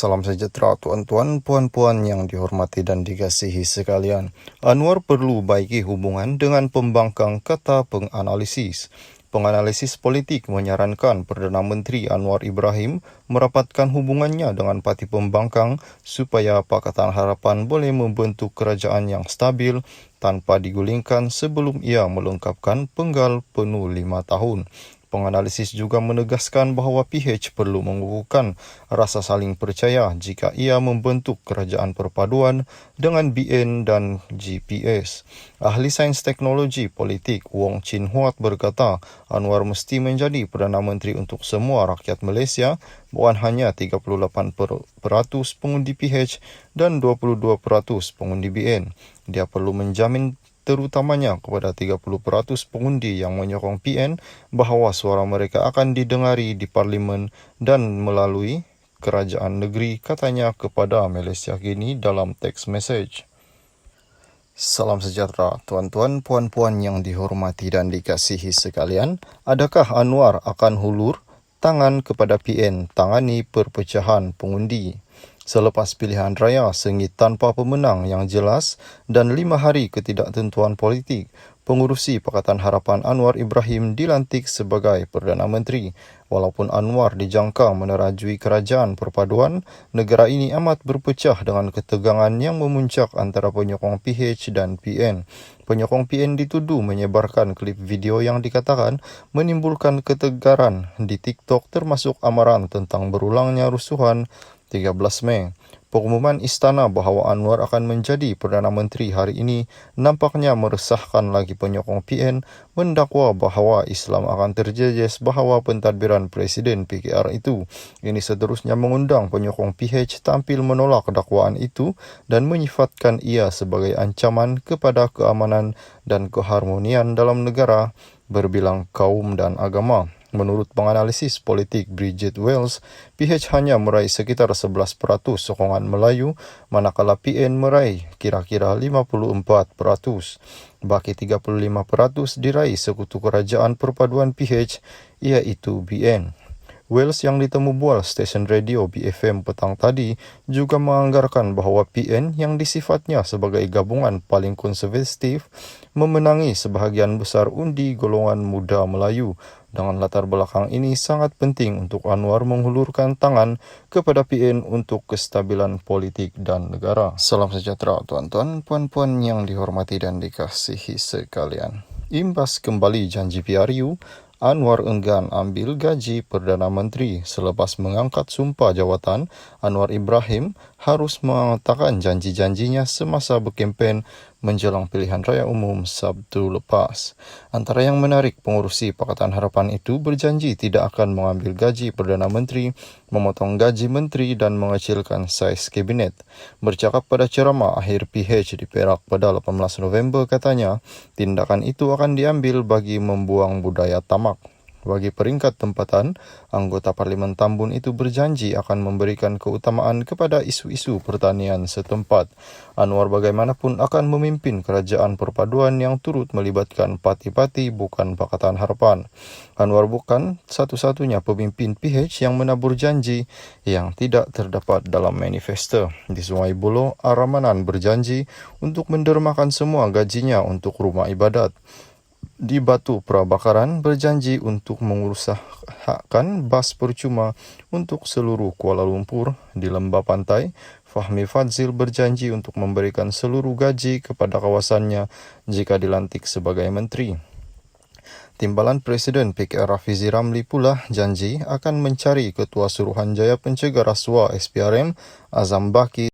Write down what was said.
Salam sejahtera tuan-tuan, puan-puan yang dihormati dan dikasihi sekalian. Anwar perlu baiki hubungan dengan pembangkang kata penganalisis. Penganalisis politik menyarankan Perdana Menteri Anwar Ibrahim merapatkan hubungannya dengan parti pembangkang supaya Pakatan Harapan boleh membentuk kerajaan yang stabil tanpa digulingkan sebelum ia melengkapkan penggal penuh 5 tahun. Penganalisis juga menegaskan bahawa PH perlu mengukuhkan rasa saling percaya jika ia membentuk kerajaan perpaduan dengan BN dan GPS. Ahli Sains Teknologi Politik Wong Chin Huat berkata, Anwar mesti menjadi Perdana Menteri untuk semua rakyat Malaysia, bukan hanya 38% pengundi PH dan 22% pengundi BN. Dia perlu menjamin terutamanya kepada 30% pengundi yang menyokong PN bahawa suara mereka akan didengari di Parlimen dan melalui kerajaan negeri, katanya kepada Malaysia Kini dalam teks mesej. Salam sejahtera, tuan-tuan, puan-puan yang dihormati dan dikasihi sekalian. Adakah Anwar akan hulur tangan kepada PN tangani perpecahan pengundi? Selepas pilihan raya sengit tanpa pemenang yang jelas dan 5 hari ketidaktentuan politik, pengurusi Pakatan Harapan Anwar Ibrahim dilantik sebagai Perdana Menteri. Walaupun Anwar dijangka menerajui kerajaan perpaduan, negara ini amat berpecah dengan ketegangan yang memuncak antara penyokong PH dan PN. Penyokong PN dituduh menyebarkan klip video yang dikatakan menimbulkan ketegaran di TikTok, termasuk amaran tentang berulangnya rusuhan 13 Mei. Pengumuman istana bahawa Anwar akan menjadi Perdana Menteri hari ini nampaknya meresahkan lagi penyokong PN, mendakwa bahawa Islam akan terjejas bahawa pentadbiran Presiden PKR itu. Ini seterusnya mengundang penyokong PH tampil menolak dakwaan itu dan menyifatkan ia sebagai ancaman kepada keamanan dan keharmonian dalam negara berbilang kaum dan agama. Menurut penganalisis politik Bridget Wells, PH hanya meraih sekitar 11% sokongan Melayu, manakala PN meraih kira-kira 54%. Baki 35% diraih sekutu kerajaan perpaduan PH, iaitu BN. Wells yang ditemu bual stesen radio BFM petang tadi juga menganggarkan bahawa PN yang disifatnya sebagai gabungan paling konservatif memenangi sebahagian besar undi golongan muda Melayu. Dengan latar belakang ini sangat penting untuk Anwar menghulurkan tangan kepada PN untuk kestabilan politik dan negara. Salam sejahtera tuan-tuan, puan-puan yang dihormati dan dikasihi sekalian. Imbas kembali janji PRU, Anwar enggan ambil gaji Perdana Menteri. Selepas mengangkat sumpah jawatan, Anwar Ibrahim harus mengatakan janji-janjinya semasa berkempen menjelang pilihan raya umum Sabtu lepas. Antara yang menarik, pengurusi Pakatan Harapan itu berjanji tidak akan mengambil gaji Perdana Menteri, memotong gaji menteri dan mengecilkan saiz kabinet. Bercakap pada ceramah akhir PH di Perak pada 18 November, katanya, tindakan itu akan diambil bagi membuang budaya tamak. Bagi peringkat tempatan, anggota Parlimen Tambun itu berjanji akan memberikan keutamaan kepada isu-isu pertanian setempat. Anwar bagaimanapun akan memimpin kerajaan perpaduan yang turut melibatkan parti-parti bukan Pakatan Harapan. Anwar bukan satu-satunya pemimpin PH yang menabur janji yang tidak terdapat dalam manifesto. Di Sungai Buloh, Ar-Rahmanan berjanji untuk mendermakan semua gajinya untuk rumah ibadat. Di Batu Prabakaran berjanji untuk mengusahakan bas percuma untuk seluruh Kuala Lumpur. Di Lembah Pantai, Fahmi Fadzil berjanji untuk memberikan seluruh gaji kepada kawasannya jika dilantik sebagai menteri. Timbalan Presiden PKR Rafizi Ramli pula janji akan mencari Ketua Suruhanjaya Pencegah Rasuah SPRM Azam Baki